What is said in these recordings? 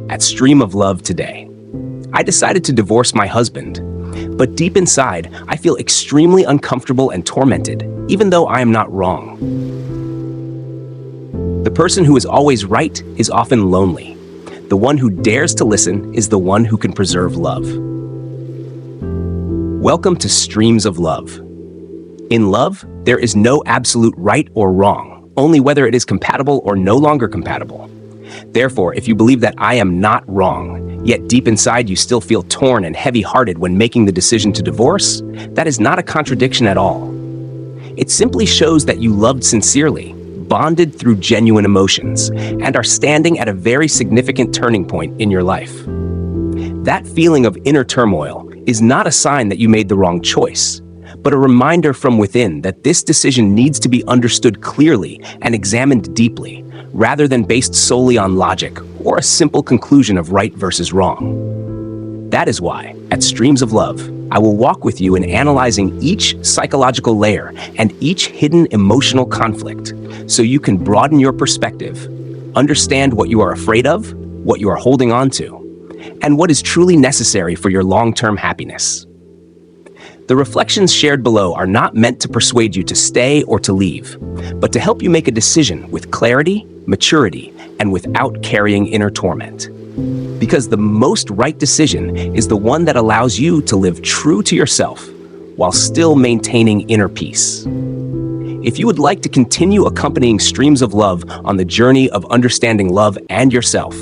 at Stream of Love today. I decided to divorce my husband, but deep inside, I feel extremely uncomfortable and tormented, even though I am not wrong. The person who is always right is often lonely. The one who dares to listen is the one who can preserve love. Welcome to Streams of Love. In love, there is no absolute right or wrong, only whether it is compatible or no longer compatible. Therefore, if you believe that I am not wrong, yet deep inside you still feel torn and heavy-hearted when making the decision to divorce, that is not a contradiction at all. It simply shows that you loved sincerely, bonded through genuine emotions, and are standing at a very significant turning point in your life. That feeling of inner turmoil is not a sign that you made the wrong choice, but a reminder from within that this decision needs to be understood clearly and examined deeply, rather than based solely on logic or a simple conclusion of right versus wrong. That is why, at Streams of Love, I will walk with you in analyzing each psychological layer and each hidden emotional conflict, so you can broaden your perspective, understand what you are afraid of, what you are holding on to, and what is truly necessary for your long-term happiness. The reflections shared below are not meant to persuade you to stay or to leave, but to help you make a decision with clarity, maturity, and without carrying inner torment. Because the most right decision is the one that allows you to live true to yourself while still maintaining inner peace. If you would like to continue accompanying Streams of Love on the journey of understanding love and yourself,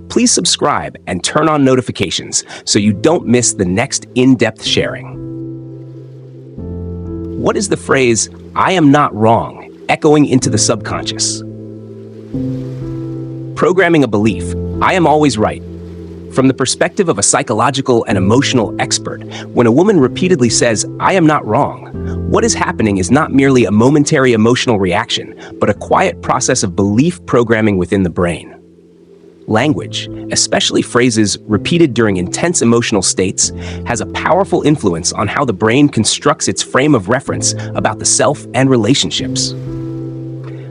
please subscribe and turn on notifications so you don't miss the next in-depth sharing. What is the phrase, "I am not wrong," echoing into the subconscious? Programming a belief, I am always right. From the perspective of a psychological and emotional expert, when a woman repeatedly says, "I am not wrong," what is happening is not merely a momentary emotional reaction, but a quiet process of belief programming within the brain. Language, especially phrases repeated during intense emotional states, has a powerful influence on how the brain constructs its frame of reference about the self and relationships.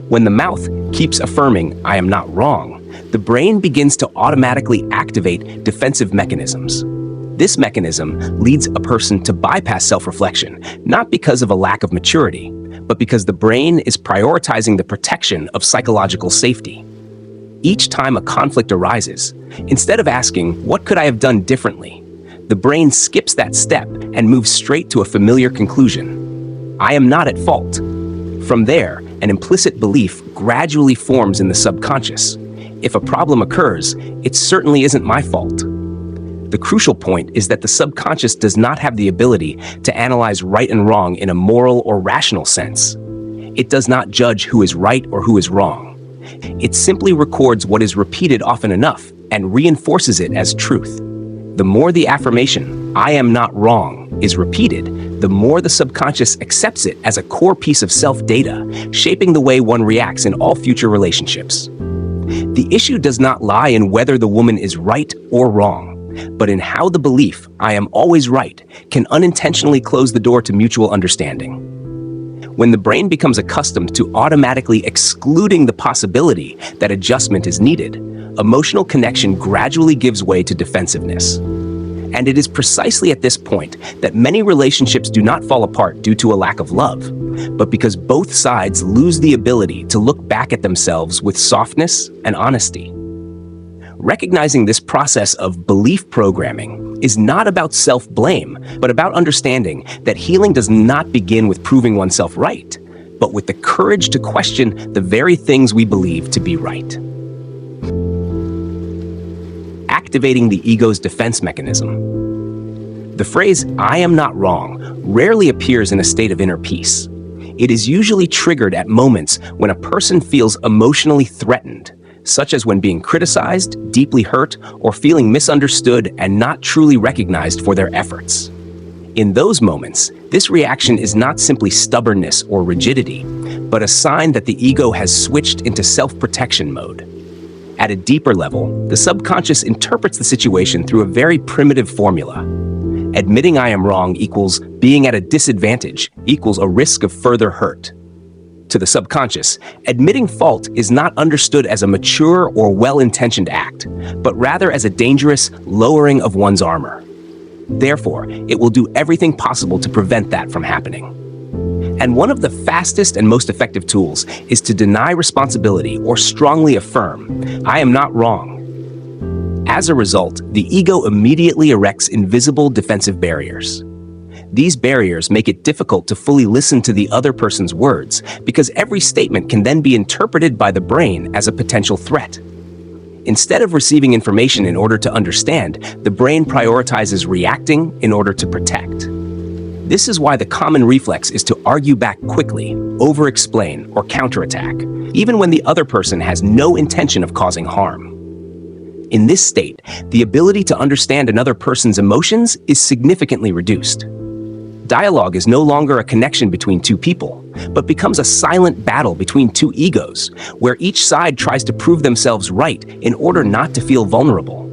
When the mouth keeps affirming, "I am not wrong," the brain begins to automatically activate defensive mechanisms. This mechanism leads a person to bypass self-reflection, not because of a lack of maturity, but because the brain is prioritizing the protection of psychological safety. Each time a conflict arises, instead of asking, "What could I have done differently?" the brain skips that step and moves straight to a familiar conclusion. "I am not at fault." From there, an implicit belief gradually forms in the subconscious. If a problem occurs, it certainly isn't my fault. The crucial point is that the subconscious does not have the ability to analyze right and wrong in a moral or rational sense. It does not judge who is right or who is wrong. It simply records what is repeated often enough and reinforces it as truth. The more the affirmation, "I am not wrong," is repeated, the more the subconscious accepts it as a core piece of self-data, shaping the way one reacts in all future relationships. The issue does not lie in whether the woman is right or wrong, but in how the belief, "I am always right," can unintentionally close the door to mutual understanding. When the brain becomes accustomed to automatically excluding the possibility that adjustment is needed, emotional connection gradually gives way to defensiveness. And it is precisely at this point that many relationships do not fall apart due to a lack of love, but because both sides lose the ability to look back at themselves with softness and honesty. Recognizing this process of belief programming is not about self-blame, but about understanding that healing does not begin with proving oneself right, but with the courage to question the very things we believe to be right. Activating the ego's defense mechanism. The phrase, "I am not wrong," rarely appears in a state of inner peace. It is usually triggered at moments when a person feels emotionally threatened, such as when being criticized, deeply hurt, or feeling misunderstood and not truly recognized for their efforts. In those moments, this reaction is not simply stubbornness or rigidity, but a sign that the ego has switched into self-protection mode. At a deeper level, the subconscious interprets the situation through a very primitive formula. Admitting I am wrong equals being at a disadvantage equals a risk of further hurt. To the subconscious, admitting fault is not understood as a mature or well-intentioned act, but rather as a dangerous lowering of one's armor. Therefore, it will do everything possible to prevent that from happening. And one of the fastest and most effective tools is to deny responsibility or strongly affirm, "I am not wrong." As a result, the ego immediately erects invisible defensive barriers. These barriers make it difficult to fully listen to the other person's words because every statement can then be interpreted by the brain as a potential threat. Instead of receiving information in order to understand, the brain prioritizes reacting in order to protect. This is why the common reflex is to argue back quickly, over-explain, or counterattack, even when the other person has no intention of causing harm. In this state, the ability to understand another person's emotions is significantly reduced. Dialogue is no longer a connection between two people, but becomes a silent battle between two egos, where each side tries to prove themselves right in order not to feel vulnerable.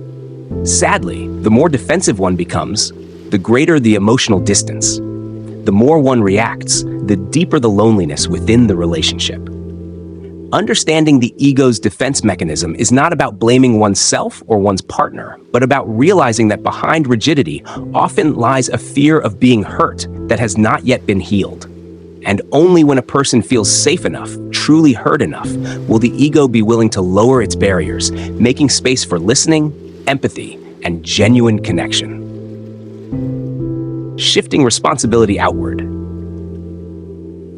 Sadly, the more defensive one becomes, the greater the emotional distance. The more one reacts, the deeper the loneliness within the relationship. Understanding the ego's defense mechanism is not about blaming oneself or one's partner, but about realizing that behind rigidity often lies a fear of being hurt that has not yet been healed. And only when a person feels safe enough, truly heard enough, will the ego be willing to lower its barriers, making space for listening, empathy, and genuine connection. Shifting responsibility outward.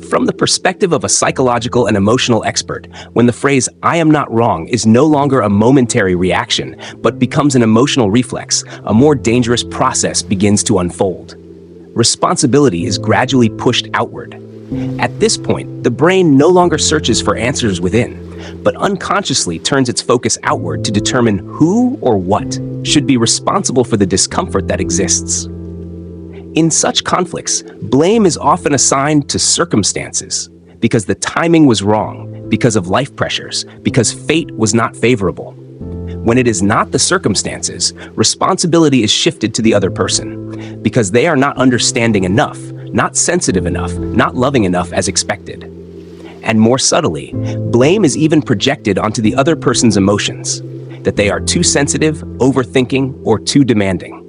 From the perspective of a psychological and emotional expert, when the phrase, "I am not wrong," is no longer a momentary reaction, but becomes an emotional reflex, a more dangerous process begins to unfold. Responsibility is gradually pushed outward. At this point, the brain no longer searches for answers within, but unconsciously turns its focus outward to determine who or what should be responsible for the discomfort that exists. In such conflicts, blame is often assigned to circumstances, because the timing was wrong, because of life pressures, because fate was not favorable. When it is not the circumstances, responsibility is shifted to the other person, because they are not understanding enough, not sensitive enough, not loving enough as expected. And more subtly, blame is even projected onto the other person's emotions, that they are too sensitive, overthinking, or too demanding.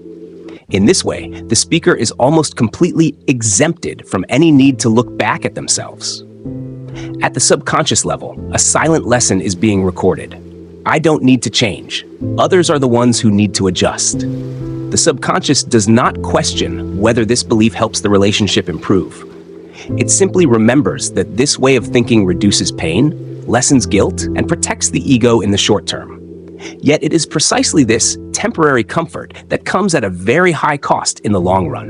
In this way, the speaker is almost completely exempted from any need to look back at themselves. At the subconscious level, a silent lesson is being recorded. I don't need to change. Others are the ones who need to adjust. The subconscious does not question whether this belief helps the relationship improve. It simply remembers that this way of thinking reduces pain, lessens guilt, and protects the ego in the short term. Yet it is precisely this temporary comfort that comes at a very high cost in the long run.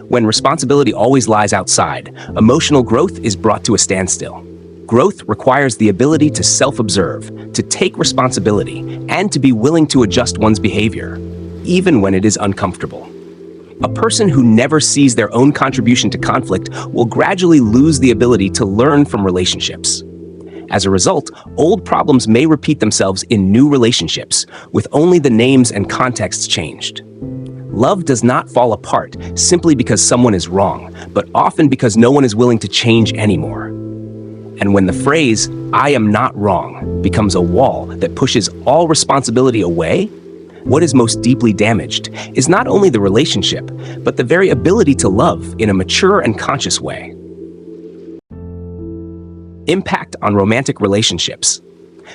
When responsibility always lies outside, emotional growth is brought to a standstill. Growth requires the ability to self-observe, to take responsibility, and to be willing to adjust one's behavior, even when it is uncomfortable. A person who never sees their own contribution to conflict will gradually lose the ability to learn from relationships. As a result, old problems may repeat themselves in new relationships, with only the names and contexts changed. Love does not fall apart simply because someone is wrong, but often because no one is willing to change anymore. And when the phrase, "I am not wrong," becomes a wall that pushes all responsibility away, what is most deeply damaged is not only the relationship, but the very ability to love in a mature and conscious way. Impact on romantic relationships.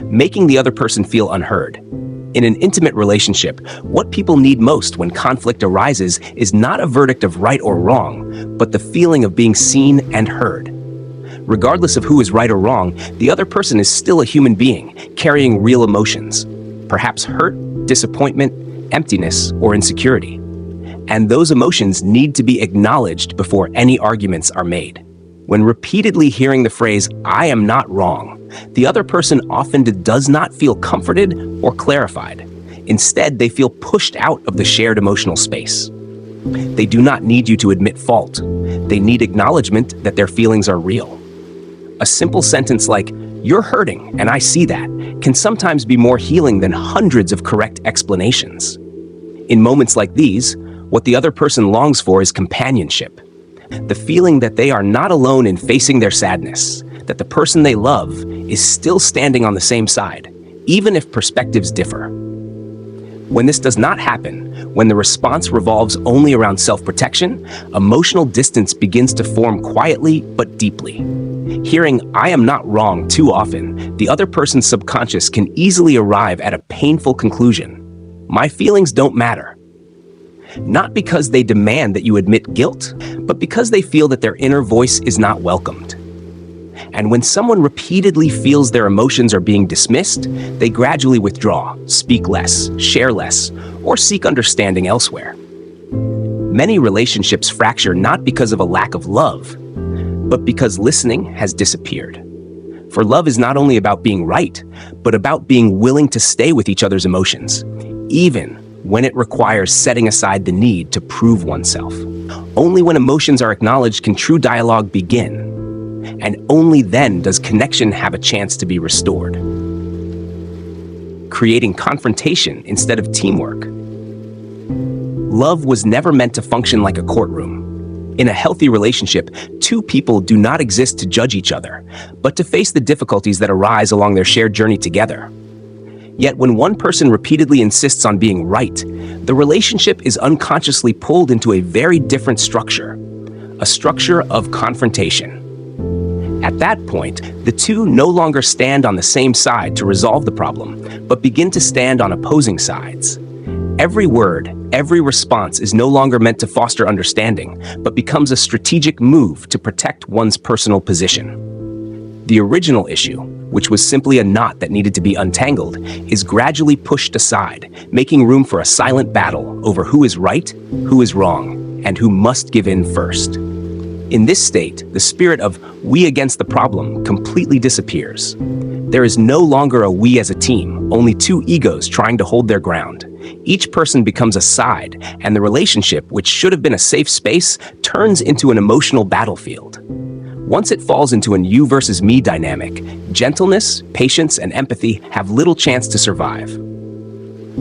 Making the other person feel unheard. In an intimate relationship, what people need most when conflict arises is not a verdict of right or wrong, but the feeling of being seen and heard. Regardless of who is right or wrong, the other person is still a human being, carrying real emotions, perhaps hurt, disappointment, emptiness, or insecurity. And those emotions need to be acknowledged before any arguments are made. When repeatedly hearing the phrase, "I am not wrong," the other person often does not feel comforted or clarified. Instead, they feel pushed out of the shared emotional space. They do not need you to admit fault. They need acknowledgement that their feelings are real. A simple sentence like, "You're hurting, and I see that," can sometimes be more healing than hundreds of correct explanations. In moments like these, what the other person longs for is companionship. The feeling that they are not alone in facing their sadness, that the person they love is still standing on the same side, even if perspectives differ. When this does not happen, when the response revolves only around self-protection, emotional distance begins to form quietly but deeply. Hearing "I am not wrong" too often, the other person's subconscious can easily arrive at a painful conclusion. My feelings don't matter. Not because they demand that you admit guilt, but because they feel that their inner voice is not welcomed. And when someone repeatedly feels their emotions are being dismissed, they gradually withdraw, speak less, share less, or seek understanding elsewhere. Many relationships fracture not because of a lack of love, but because listening has disappeared. For love is not only about being right, but about being willing to stay with each other's emotions, even when it requires setting aside the need to prove oneself. Only when emotions are acknowledged can true dialogue begin. And only then does connection have a chance to be restored. Creating confrontation instead of teamwork. Love was never meant to function like a courtroom. In a healthy relationship, two people do not exist to judge each other, but to face the difficulties that arise along their shared journey together. Yet when one person repeatedly insists on being right, the relationship is unconsciously pulled into a very different structure, a structure of confrontation. At that point, the two no longer stand on the same side to resolve the problem, but begin to stand on opposing sides. Every word, every response is no longer meant to foster understanding, but becomes a strategic move to protect one's personal position. The original issue, which was simply a knot that needed to be untangled, is gradually pushed aside, making room for a silent battle over who is right, who is wrong, and who must give in first. In this state, the spirit of "we against the problem" completely disappears. There is no longer a "we" as a team, only two egos trying to hold their ground. Each person becomes a side, and the relationship, which should have been a safe space, turns into an emotional battlefield. Once it falls into an you versus me dynamic, gentleness, patience, and empathy have little chance to survive.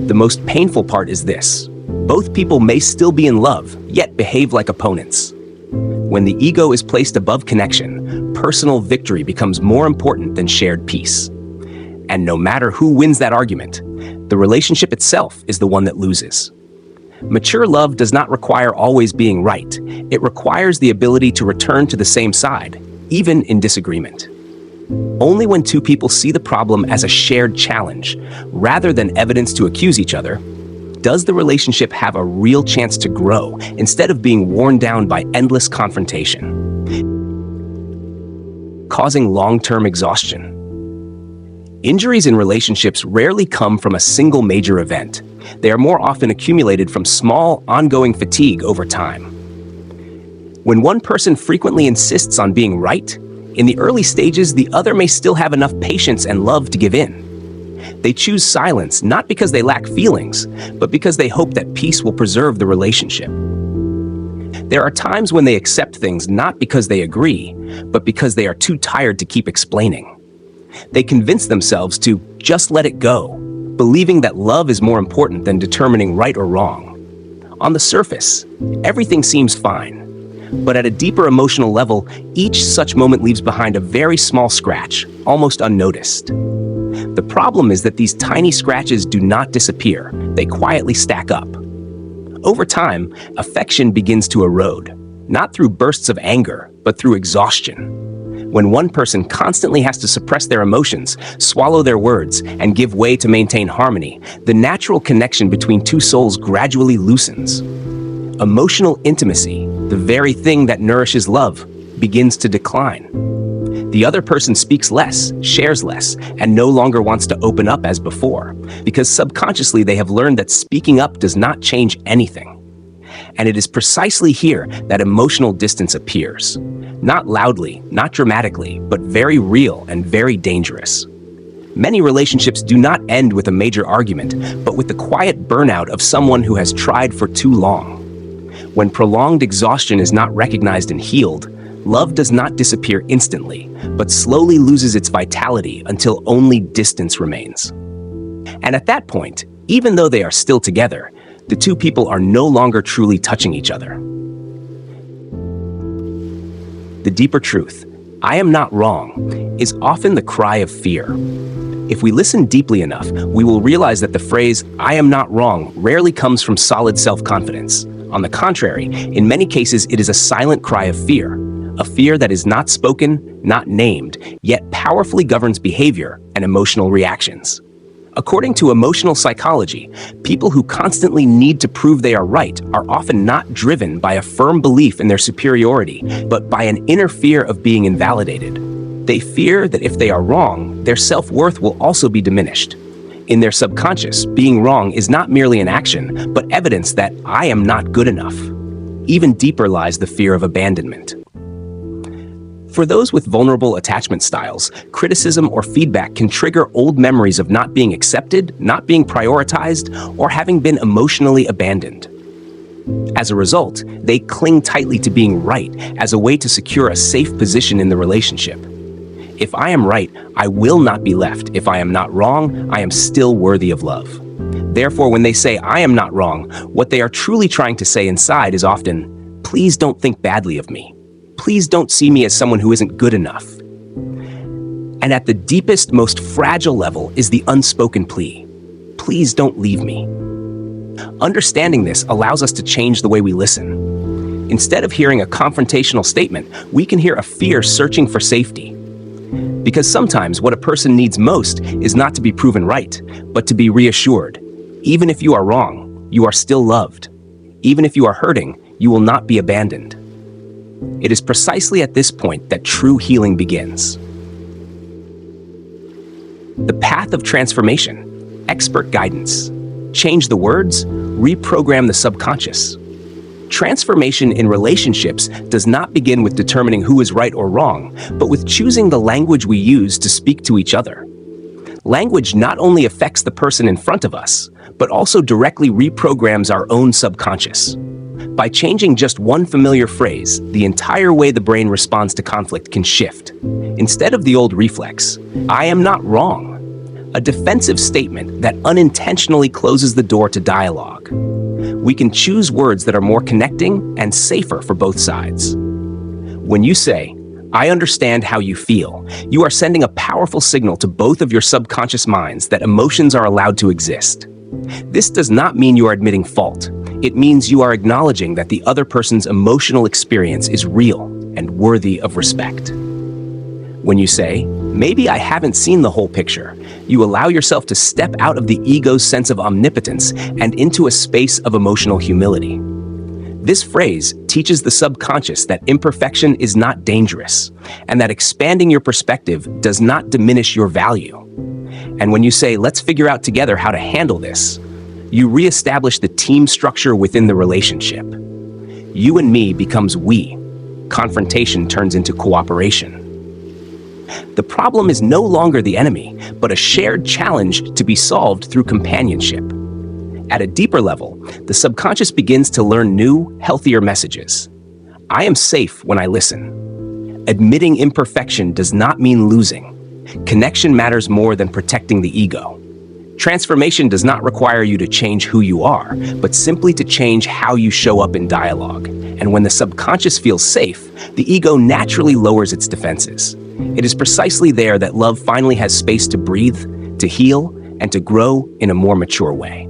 The most painful part is this: both people may still be in love, yet behave like opponents. When the ego is placed above connection, personal victory becomes more important than shared peace. And no matter who wins that argument, the relationship itself is the one that loses. Mature love does not require always being right. It requires the ability to return to the same side, even in disagreement. Only when two people see the problem as a shared challenge, rather than evidence to accuse each other, does the relationship have a real chance to grow instead of being worn down by endless confrontation, causing long-term exhaustion. Injuries in relationships rarely come from a single major event. They are more often accumulated from small, ongoing fatigue over time. When one person frequently insists on being right, in the early stages, the other may still have enough patience and love to give in. They choose silence not because they lack feelings, but because they hope that peace will preserve the relationship. There are times when they accept things not because they agree, but because they are too tired to keep explaining. They convince themselves to just let it go, believing that love is more important than determining right or wrong. On the surface, everything seems fine, but at a deeper emotional level, each such moment leaves behind a very small scratch, almost unnoticed. The problem is that these tiny scratches do not disappear, they quietly stack up. Over time, affection begins to erode, not through bursts of anger, but through exhaustion. When one person constantly has to suppress their emotions, swallow their words, and give way to maintain harmony, the natural connection between two souls gradually loosens. Emotional intimacy, the very thing that nourishes love, begins to decline. The other person speaks less, shares less, and no longer wants to open up as before, because subconsciously they have learned that speaking up does not change anything. And it is precisely here that emotional distance appears. Not loudly, not dramatically, but very real and very dangerous. Many relationships do not end with a major argument, but with the quiet burnout of someone who has tried for too long. When prolonged exhaustion is not recognized and healed, love does not disappear instantly, but slowly loses its vitality until only distance remains. And at that point, even though they are still together, the two people are no longer truly touching each other. The deeper truth: "I am not wrong," is often the cry of fear. If we listen deeply enough, we will realize that the phrase, "I am not wrong," rarely comes from solid self-confidence. On the contrary, in many cases, it is a silent cry of fear, a fear that is not spoken, not named, yet powerfully governs behavior and emotional reactions. According to emotional psychology, people who constantly need to prove they are right are often not driven by a firm belief in their superiority, but by an inner fear of being invalidated. They fear that if they are wrong, their self-worth will also be diminished. In their subconscious, being wrong is not merely an action, but evidence that I am not good enough. Even deeper lies the fear of abandonment. For those with vulnerable attachment styles, criticism or feedback can trigger old memories of not being accepted, not being prioritized, or having been emotionally abandoned. As a result, they cling tightly to being right as a way to secure a safe position in the relationship. If I am right, I will not be left. If I am not wrong, I am still worthy of love. Therefore, when they say I am not wrong, what they are truly trying to say inside is often, "Please don't think badly of me. Please don't see me as someone who isn't good enough." And at the deepest, most fragile level is the unspoken plea, "Please don't leave me." Understanding this allows us to change the way we listen. Instead of hearing a confrontational statement, we can hear a fear searching for safety. Because sometimes what a person needs most is not to be proven right, but to be reassured. Even if you are wrong, you are still loved. Even if you are hurting, you will not be abandoned. It is precisely at this point that true healing begins. The path of transformation, expert guidance. Change the words, reprogram the subconscious. Transformation in relationships does not begin with determining who is right or wrong, but with choosing the language we use to speak to each other. Language not only affects the person in front of us, but also directly reprograms our own subconscious. By changing just one familiar phrase, the entire way the brain responds to conflict can shift. Instead of the old reflex, "I am not wrong," a defensive statement that unintentionally closes the door to dialogue, we can choose words that are more connecting and safer for both sides. When you say, "I understand how you feel," you are sending a powerful signal to both of your subconscious minds that emotions are allowed to exist. This does not mean you are admitting fault. It means you are acknowledging that the other person's emotional experience is real and worthy of respect. When you say, "Maybe I haven't seen the whole picture," you allow yourself to step out of the ego's sense of omnipotence and into a space of emotional humility. This phrase teaches the subconscious that imperfection is not dangerous, and that expanding your perspective does not diminish your value. And when you say, "Let's figure out together how to handle this," you reestablish the team structure within the relationship. You and me becomes we. Confrontation turns into cooperation. The problem is no longer the enemy, but a shared challenge to be solved through companionship. At a deeper level, the subconscious begins to learn new, healthier messages. I am safe when I listen. Admitting imperfection does not mean losing. Connection matters more than protecting the ego. Transformation does not require you to change who you are, but simply to change how you show up in dialogue. And when the subconscious feels safe, the ego naturally lowers its defenses. It is precisely there that love finally has space to breathe, to heal, and to grow in a more mature way.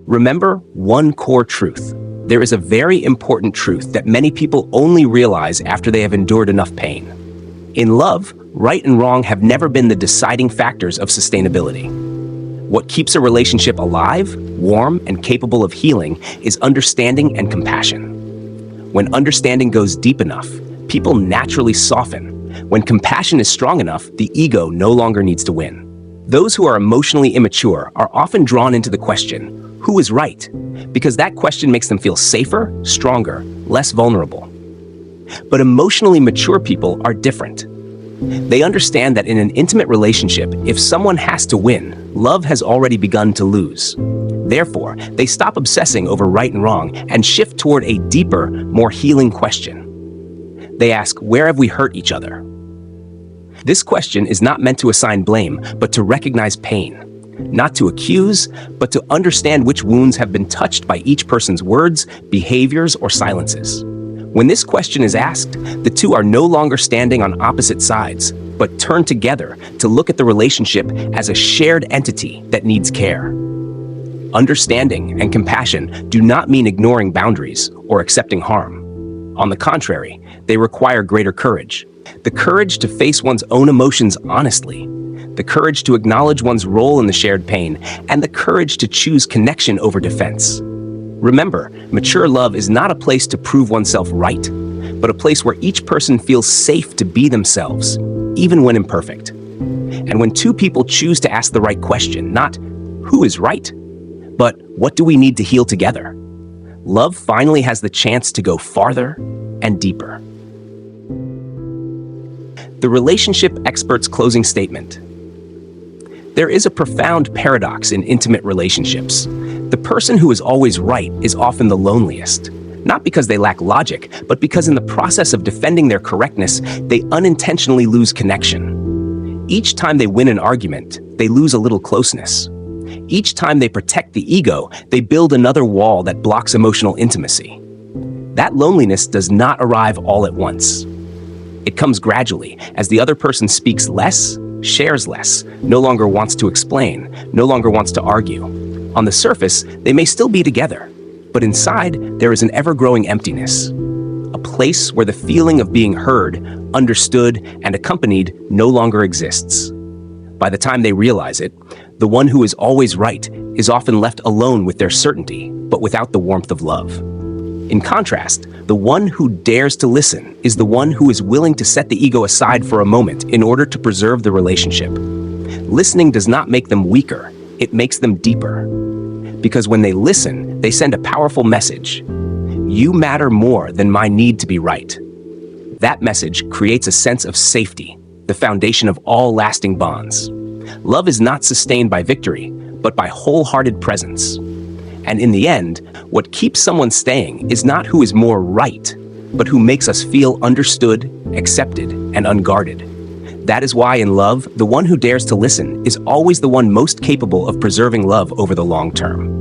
Remember one core truth. There is a very important truth that many people only realize after they have endured enough pain. In love, right and wrong have never been the deciding factors of sustainability. What keeps a relationship alive, warm, and capable of healing is understanding and compassion. When understanding goes deep enough, people naturally soften. When compassion is strong enough, the ego no longer needs to win. Those who are emotionally immature are often drawn into the question, who is right? Because that question makes them feel safer, stronger, less vulnerable. But emotionally mature people are different. They understand that in an intimate relationship, if someone has to win, love has already begun to lose. Therefore, they stop obsessing over right and wrong and shift toward a deeper, more healing question. They ask, where have we hurt each other? This question is not meant to assign blame, but to recognize pain. Not to accuse, but to understand which wounds have been touched by each person's words, behaviors, or silences. When this question is asked, the two are no longer standing on opposite sides, but turn together to look at the relationship as a shared entity that needs care. Understanding and compassion do not mean ignoring boundaries or accepting harm. On the contrary, they require greater courage. The courage to face one's own emotions honestly, the courage to acknowledge one's role in the shared pain, and the courage to choose connection over defense. Remember, mature love is not a place to prove oneself right, but a place where each person feels safe to be themselves, even when imperfect. And when two people choose to ask the right question, not who is right, but what do we need to heal together, love finally has the chance to go farther and deeper. The relationship expert's closing statement. There is a profound paradox in intimate relationships. The person who is always right is often the loneliest, not because they lack logic, but because in the process of defending their correctness, they unintentionally lose connection. Each time they win an argument, they lose a little closeness. Each time they protect the ego, they build another wall that blocks emotional intimacy. That loneliness does not arrive all at once. It comes gradually as the other person speaks less, shares less, no longer wants to explain, no longer wants to argue. On the surface, they may still be together, but inside there is an ever-growing emptiness, a place where the feeling of being heard, understood, and accompanied no longer exists. By the time they realize it, the one who is always right is often left alone with their certainty, but without the warmth of love. In contrast, the one who dares to listen is the one who is willing to set the ego aside for a moment in order to preserve the relationship. Listening does not make them weaker, it makes them deeper. Because when they listen, they send a powerful message. You matter more than my need to be right. That message creates a sense of safety, the foundation of all lasting bonds. Love is not sustained by victory, but by wholehearted presence. And in the end, what keeps someone staying is not who is more right, but who makes us feel understood, accepted, and unguarded. That is why in love, the one who dares to listen is always the one most capable of preserving love over the long term.